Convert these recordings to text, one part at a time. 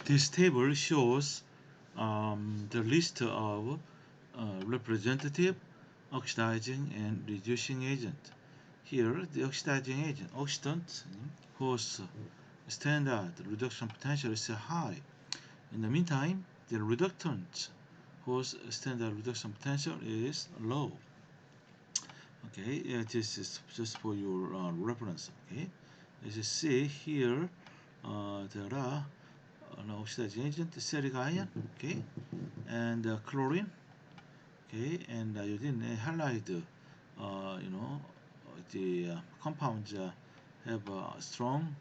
This table shows the list of representative oxidizing and reducing agent. Here, the oxidizing agent, oxidant, whose standard reduction potential is high. In the meantime, the reductant, whose standard reduction potential is low. Okay, this is just for your reference. Okay, as you see here, there are an oxidizing agent, acetic ion, okay, and chlorine, okay, and iodine halide. You know, the compounds have a strong.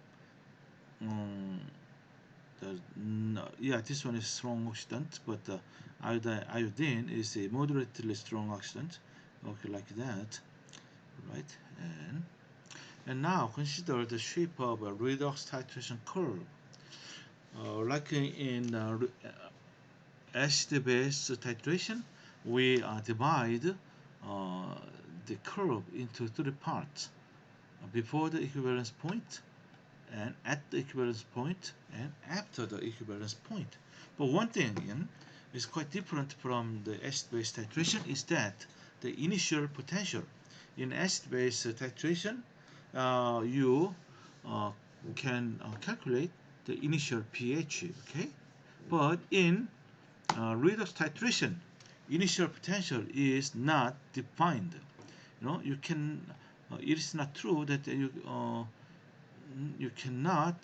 Um, yeah, this one is strong oxidant, but iodine is a moderately strong oxidant. Okay, like that, right? And now consider the shape of a redox titration curve. Like in acid-base titration, we divide uh, the curve into three parts: before the equivalence point, and at the equivalence point, and after the equivalence point. But one thing is quite different from the acid-base titration is that the initial potential in acid-base titration, you uh, can calculate the initial pH. Okay, but in redox titration, initial potential is not defined. You can. It is not true that you cannot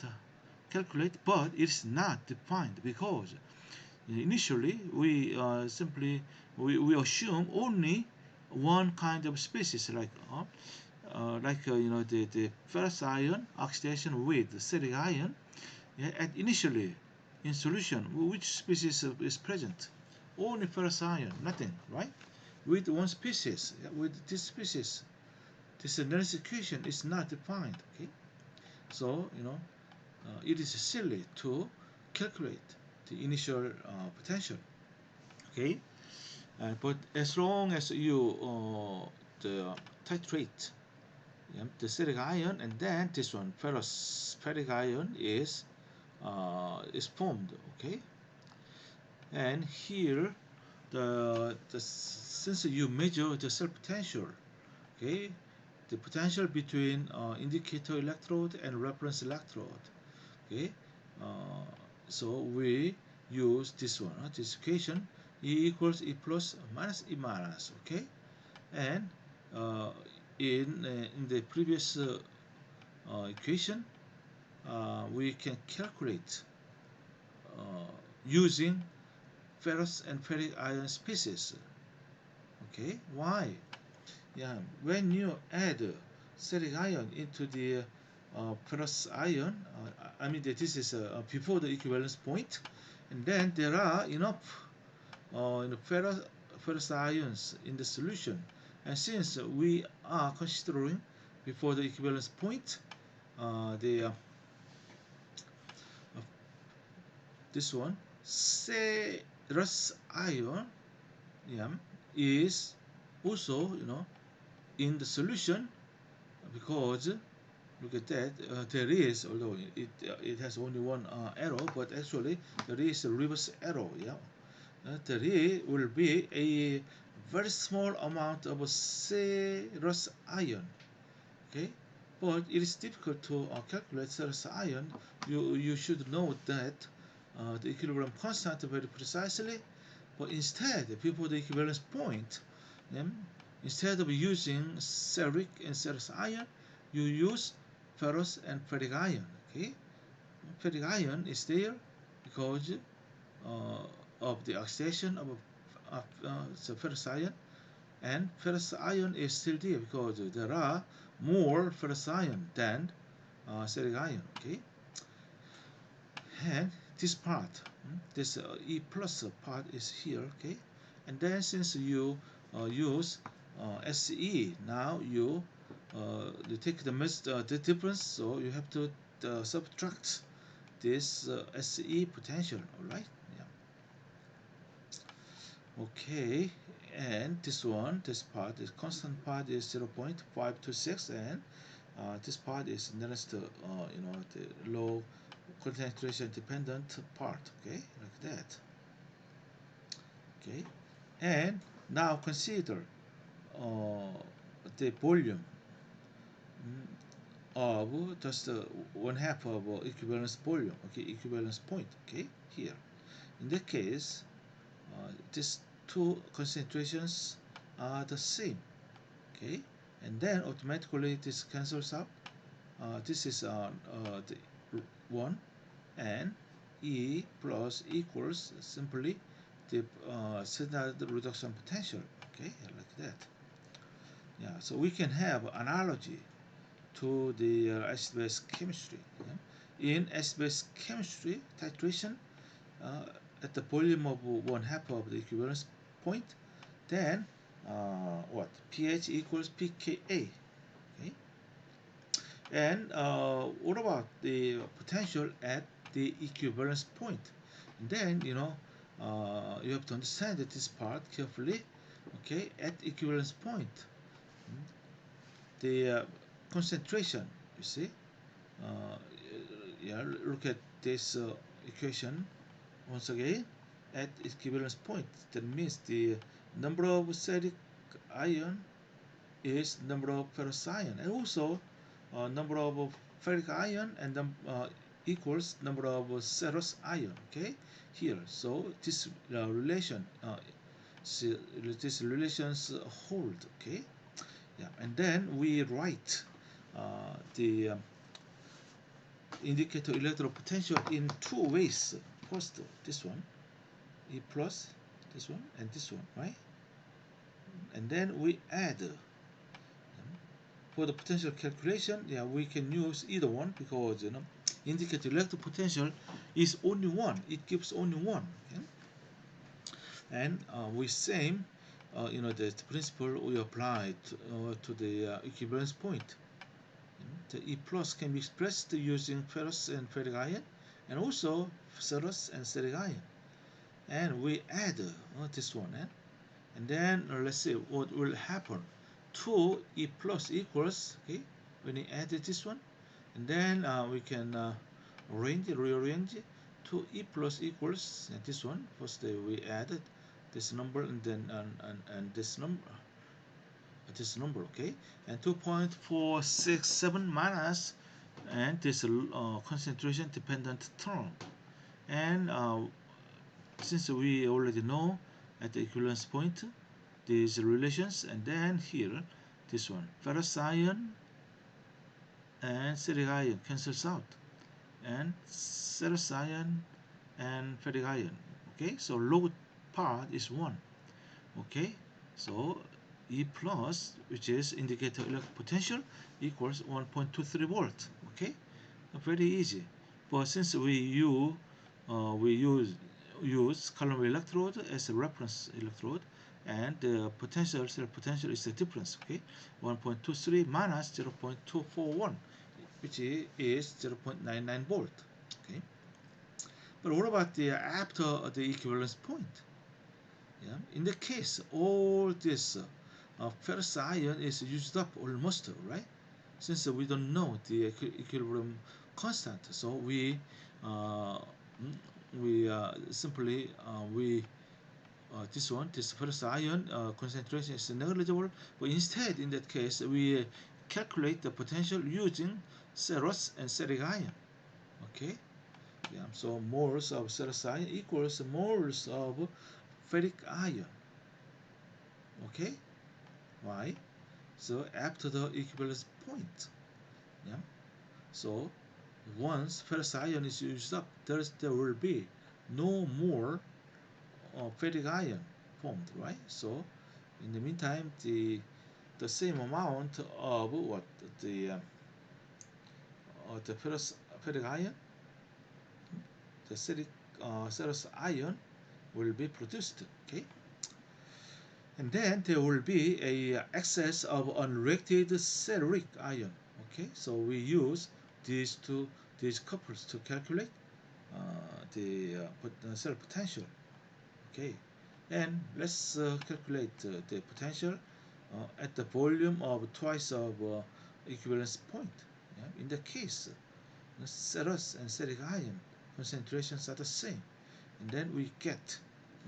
calculate, but it's not defined because initially we simply we assume only one kind of species, the ferrous ion oxidation with the acetic ion. Yeah, and initially in solution, which species is present? Only ferrous ion, nothing, right? With one species, yeah, with this species, this analysis equation is not defined. Okay, so it is silly to calculate the initial potential. Okay, but as long as you the titrate, yeah, the ferric ion, and then this one ferrous ferric ion is formed. Okay, and here the since you measure the cell potential, okay, the potential between indicator electrode and reference electrode. Okay, uh, so we use this one, this equation: E equals E plus minus E minus. Okay, and uh, in the previous equation, we can calculate using ferrous and ferric ion species. Okay, why? Yeah, when you add ferric ion into the ferrous ion, I mean that this is before the equivalence point, and then there are enough ferrous ions in the solution. And since we are considering before the equivalence point, the this one ferrous ion, yeah, is also in the solution because look at that. There is, although it has only one arrow, but actually there is a reverse arrow. Yeah, there will be a very small amount of ferrous ion. Okay, but it is difficult to calculate ferrous ion. You should know that the equilibrium constant very precisely. But instead, before the equivalence point, then instead of using ferric and ferrous ion, you use ferrous and ferric ion. Okay, ferric ion is there because uh, of the oxidation of the ferrous ion, and ferrous ion is still there because there are more ferrous ion than ferric ion. Okay, and this part, this E plus part is here. Okay, and then since you use SE, now you take the difference, so you have to subtract this SE potential. All right, yeah. Okay, and this part, this constant part is 0.526, and this part is nearest to the low concentration dependent part. Okay, like that. Okay, and now consider uh, the volume of just one half of equivalence volume. Okay, equivalence point. Okay, here in that case, these two concentrations are the same. Okay, and then automatically this cancels out. This is the 1, and E plus equals simply the standard reduction potential. Okay, like that. Yeah, so we can have analogy to the acid-base chemistry. Yeah? In acid-base chemistry, titration uh, at the volume of one half of the equivalence point, then what? pH equals pKa. Okay, and what about the potential at the equivalence point? And then you have to understand that this part carefully. Okay, at equivalence point, the concentration. You see, uh, yeah. Look at this equation once again. At equivalence point, that means the number of ferric ion is number of ferrous ion, and also number of ferric ion and equals number of ferrous ion. Okay, here. So this relation, this relations hold. Okay, yeah, and then we write the indicator electrode potential in two ways. First, this one, E plus, this one, and this one, right? And then we add. For the potential calculation, yeah, we can use either one because indicator electrode potential is only one. It gives only one. Okay? And we same, the principle we applied to the equivalence point. The E plus can be expressed using ferrous and ferric ion, and also ferrous and ferric ion. And we add this one, and then let's see what will happen. 2E plus equals, okay, when you add this one, and then we can rearrange 2E plus equals and this one. First we added this number, and then and this number, okay, and 2.467 minus and this concentration dependent term. And since we already know at the equivalence point these relations, and then here this one, ferrous ion and ferric ion cancels out, and ferrous ion and ferric ion. Okay, so log part is 1. Okay, so E plus, which is indicator electric potential, equals 1.23 volt. Okay, very easy. But since we use column electrode as a reference electrode, and the potential self potential is the difference. Okay, 1.23 minus 0.241, which is 0.99 volt. Okay, but what about the after the equivalence point? Yeah, in the case all this ferrous ion is used up almost, right? Since we don't know the equilibrium constant, so uh, simply this ferrous ion concentration is negligible, but instead in that case we calculate the potential using ferrous and ferric ion. Okay, yeah, so moles of ferrous ion equals moles of ferric ion. Okay, why? So after the equivalence point, yeah. So once ferrous ion is used up, there will be no more ferric ion formed, right? So in the meantime, the same amount of what the ferric ion, the ferrous ion will be produced. Okay, and then there will be a excess of unreacted ferric ion. Okay, so we use these couples to calculate the cell potential. Okay, and let's calculate the potential at the volume of twice of equivalence point. Yeah? In the case, ferrous and ferric ion concentrations are the same, and then we get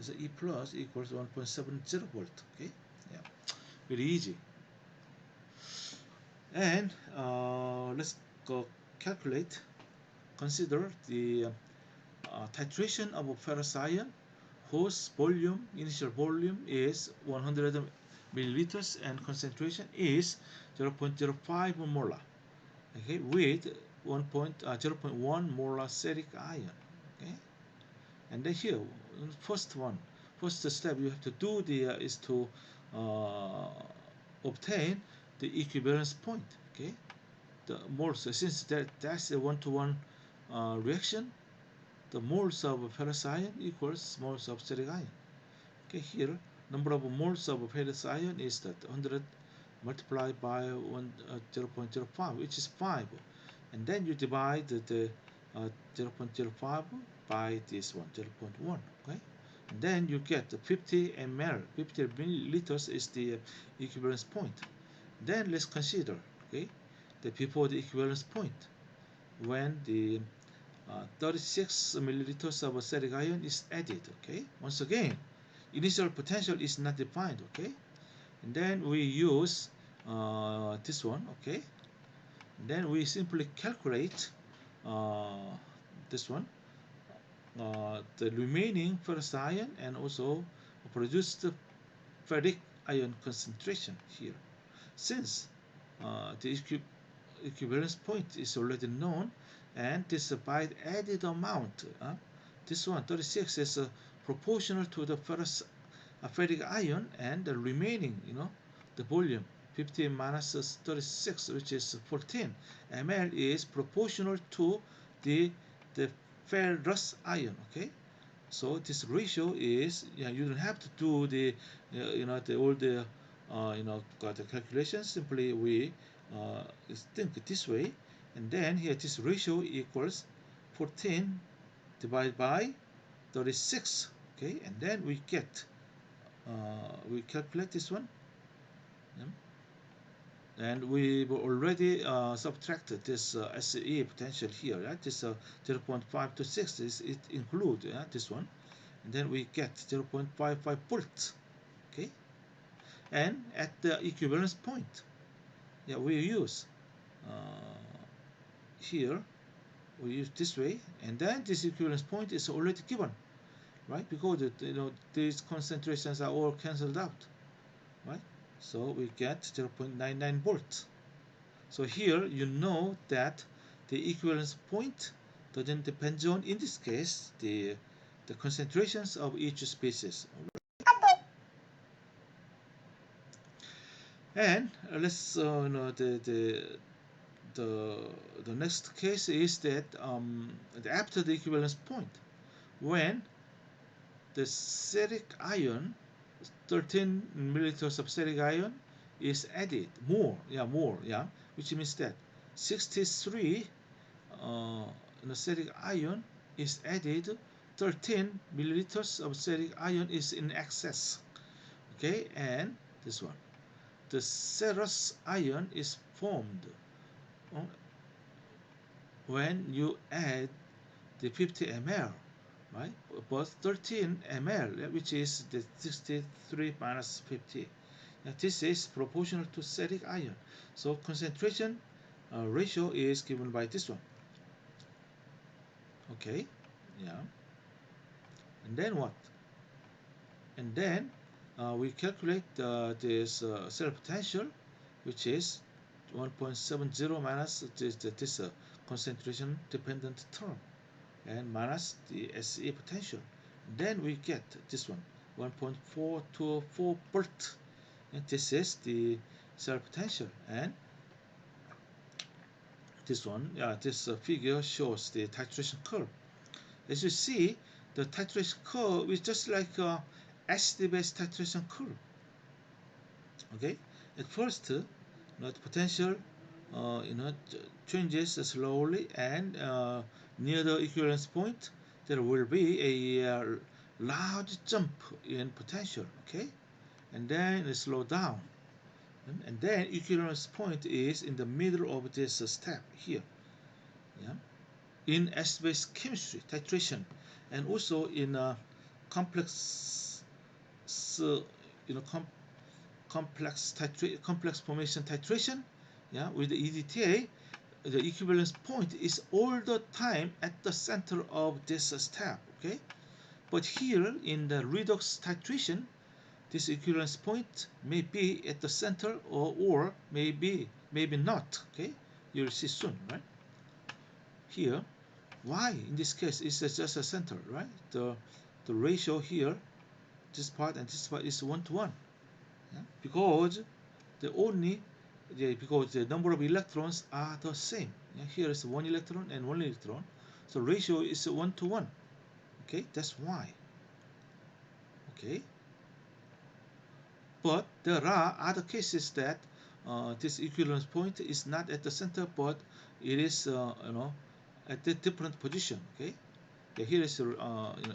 so E plus equals 1.70 volt. Okay, yeah, very easy. And let's go calculate. Consider the titration of a ferrous ion whose volume, initial volume is 100 milliliters and concentration is 0.05 molar. Okay, with 0.1 molar ferric ion. Okay, and then here, first step you have to do is to uh, obtain the equivalence point. Okay, the moles, since that's a one-to-one reaction, the moles of ferrous ion equals moles of ferric ion. Okay, here number of moles of ferrous ion is that 100 multiplied by 0.05, which is 5, and then you divide the 0.05 by this one, 0.1. Okay, and then you get 50 ml, 50 milliliters is the equivalence point. Then let's consider, okay, before the equivalence point, when the 36 milliliters of ferric ion is added. Okay, once again, initial potential is not defined. Okay, and then we use this one. Okay, and then we simply calculate uh, this one, the remaining ferrous ion, and also produce the ferric ion concentration here. Since the equivalence point is already known, and this by added amount, this one 36 is proportional to the ferrous ferric ion, and the remaining, the volume 15 minus 36, which is 14 ml, is proportional to the ferrous ion. Okay, so this ratio is, you don't have to do the all the the calculations. Simply we think this way, and then here this ratio equals 14 divided by 36. Okay, and then we get we calculate this one, and we already subtracted this SE potential here, right? This 0.526 is it include this one, and then we get 0.55 volts. Okay, and at the equivalence point, we use here, we use this way, and then this equivalence point is already given, right? Because these concentrations are all cancelled out, right? So we get 0.99 volts. So here you know that the equivalence point doesn't depend on, in this case, the concentrations of each species. And let's the next case is that after the equivalence point, when the ferric ion, 13 milliliters of ferric ion is added, more, which means that 63 ferric ion is added, 13 milliliters of ferric ion is in excess. Okay, and this one, the ferrous ion is formed when you add the 50 ml, right? But 13 ml, which is the 63 minus 50. Now, this is proportional to ferric ion. So concentration ratio is given by this one. Okay, yeah. And then what? And then we calculate this cell potential, which is 1.70 minus this concentration dependent term, and minus the SE potential. And then we get this one, 1.424 volt, and this is the cell potential. And this one, this figure shows the titration curve. As you see, the titration curve is just like acid-base titration curve. Okay, at first, the potential, changes slowly, and near the equivalence point, there will be a large jump in potential. Okay, and then it slow down, and then equivalence point is in the middle of this step here. Yeah, in acid-base chemistry titration, and also in complex you know com complex formation titration, yeah, with the EDTA. The equivalence point is all the time at the center of this step, okay? But here in the redox titration, this equivalence point may be at the center, or maybe not, okay? You'll see soon, right? Here, why in this case is just a center, right? The ratio here, this part and this part is 1 to 1, yeah? Because the number of electrons are the same. Yeah? Here is 1 electron and 1 electron, so ratio is 1 to 1. Okay, that's why. Okay, but there are other cases that this equivalence point is not at the center, but it is at a different position. Okay, yeah, here is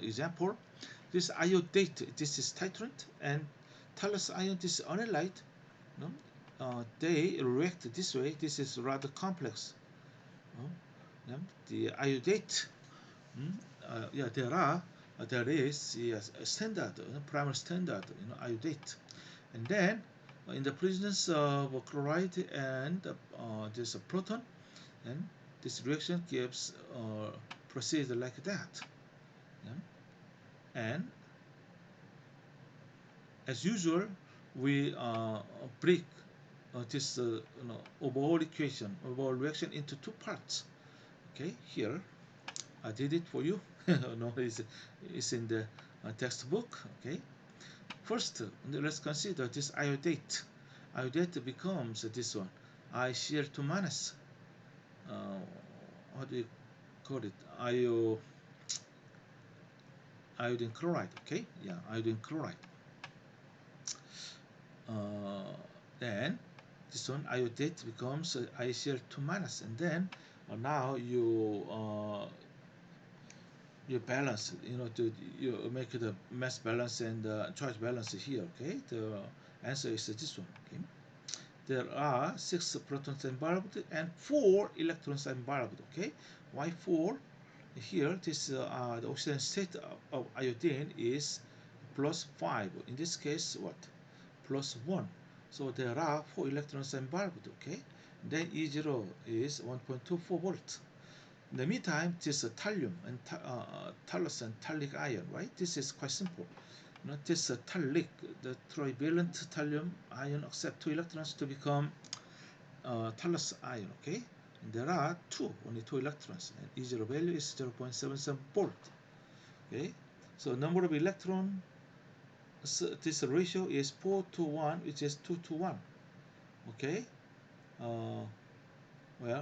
example. This iodate, this is titrant, and tallus ion, this is analyte. No? They react this way. This is rather complex. Yeah? The iodate, yeah, there is, yes, a standard, primer standard, iodate, and then in the presence of chloride and this proton, and this reaction gives proceeds like that, yeah? And as usual, we break this overall equation, overall reaction into two parts. Okay, here I did it for you. No, it's in the textbook. Okay, first let's consider this iodate. Iodate becomes this one, ICl2 minus. How do you call it? Iodine chloride. Okay, yeah, iodine chloride. Then this one iodate becomes ICl2 minus, and then now you balance, you make the mass balance and charge balance here. Okay, the answer is this one. Okay, there are 6 protons involved and 4 electrons involved. Okay, why 4? Here this the oxidation state of iodine is +5. In this case, what? +1. So there are 4 electrons involved. Okay, then E0 is 1.24 volts. In the meantime, this thallium and tallus and thallic ion, right? This is quite simple. This thallic, the trivalent thallium ion, accept 2 electrons to become tallus ion. Okay, and there are only 2 electrons, and E0 value is 0.77 volt. Okay, so number of electron, so this ratio is 4 to 1, which is 2 to 1. Okay, well,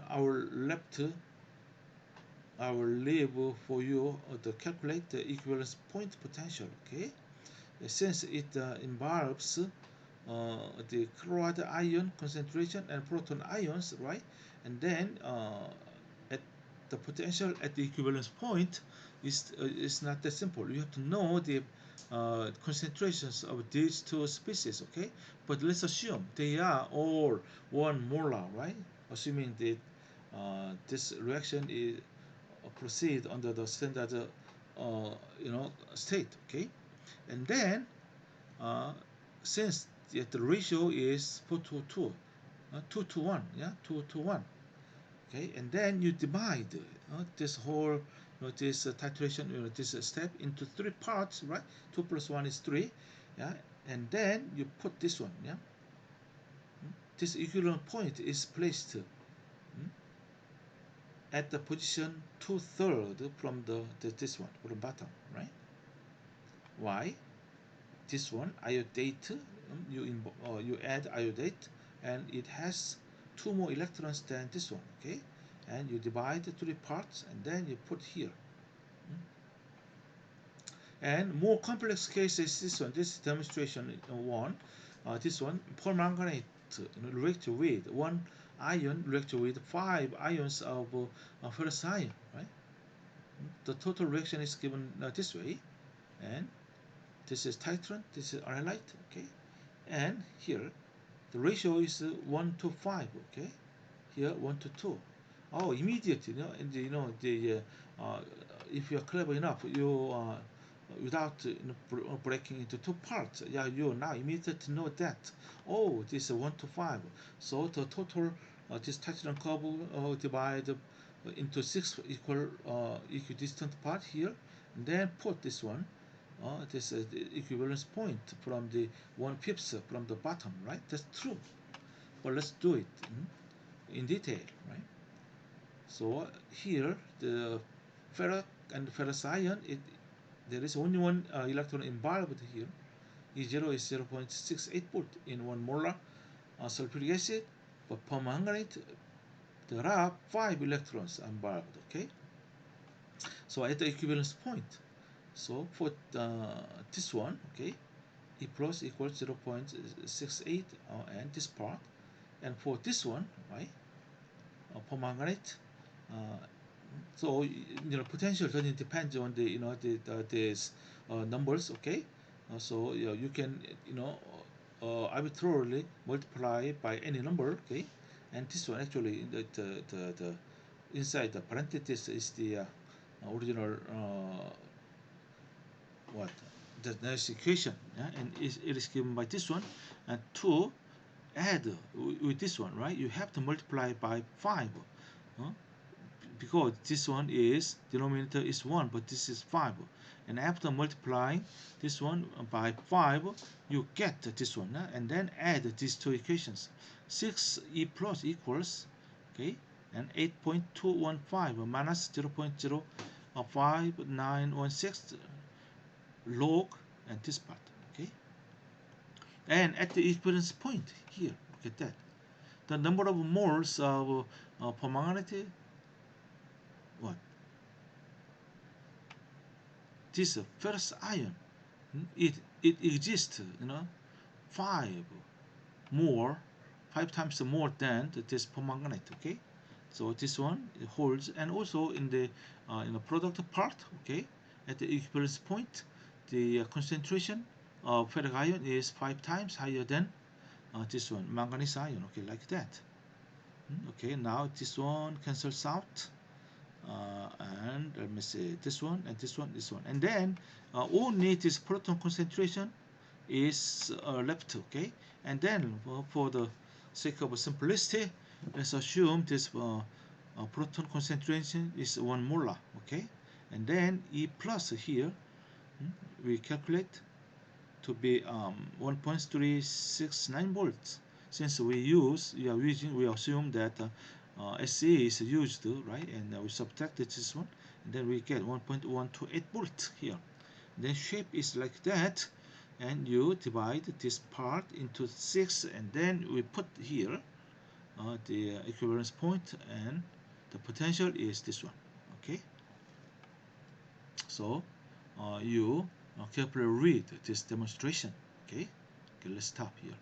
I will leave for you to calculate the equivalence point potential. Okay, since it involves the chloride ion concentration and proton ions, right? And then at the potential at the equivalence point is not that simple. You have to know the concentrations of these two species. Okay, but let's assume they are all 1 molar, right? Assuming that this reaction is proceed under the standard state. Okay, and then since the ratio is 4 to 2, 2 to 1, yeah, 2 to 1. Okay, and then you divide this whole this titration, this step into 3 parts, right? 2 plus 1 is 3, yeah, and then you put this one, yeah. This equivalent point is placed at the position 2/3 from this one, from the bottom, right? Why? This one iodate, you add iodate, and it has 2 more electrons than this one. Okay, and you divide the 3 parts, and then you put here. And more complex case is this one. This is demonstration 1. This one, permanganate react with 1 ion react with 5 ions of ferrous ion, right? The total reaction is given this way, and this is titrant, this is analyte. Okay, and here the ratio is 1 to 5. Okay, here 1 to 2. Oh, immediately, and if you're clever enough, you without breaking into two parts, yeah, you now immediately know that. Oh, this is 1 to 5. So the total this touchdown curve divided into six equal equidistant part here, and then put this one. This the equivalence point from the 1/5 from the bottom, right? That's true. But let's do it in detail, right? So here the ferrite and ferrous ion, there is only one electron involved here. E0 is 0.68 volt in 1 molar sulfuric acid, but permanganate there are 5 electrons involved. Okay, so at the equivalence point, so for this one, okay, E plus equals 0.68 and this part, and for this one, right, permanganate. Uh, so potential doesn't depend on the these numbers, okay. So you can arbitrarily multiply by any number, okay. And this one actually the inside the parenthesis is the original what the nice equation, yeah? And it is given by this one, and to add with this one, right, you have to multiply by 5, huh? Because this one is denominator is 1, but this is 5, and after multiplying this one by 5, you get this one, and then add these two equations. 6e plus equals, okay, and 8.215 minus 0.05916 log and this part, okay. And at the equivalence point here, look at that, the number of moles of permanganate, what, this first ion, it exists, 5 more 5 times more than this permanganate, okay. So this one holds, and also in the product part, okay, at the equivalence point, the concentration of ferric ion is 5 times higher than this one manganese ion, okay, like that. Okay, now this one cancels out, and let me see, this one and this one, and then only this proton concentration is left, okay. And then for the sake of simplicity, let's assume this proton concentration is 1 molar, okay. And then E plus here, we calculate to be 1.369 volts. Since we assume that SE is used, right, and we subtract this one, and then we get 1.128 volt here. Then shape is like that, and you divide this part into 6, and then we put here the equivalence point, and the potential is this one, okay. So you carefully read this demonstration, okay. Okay, let's stop here.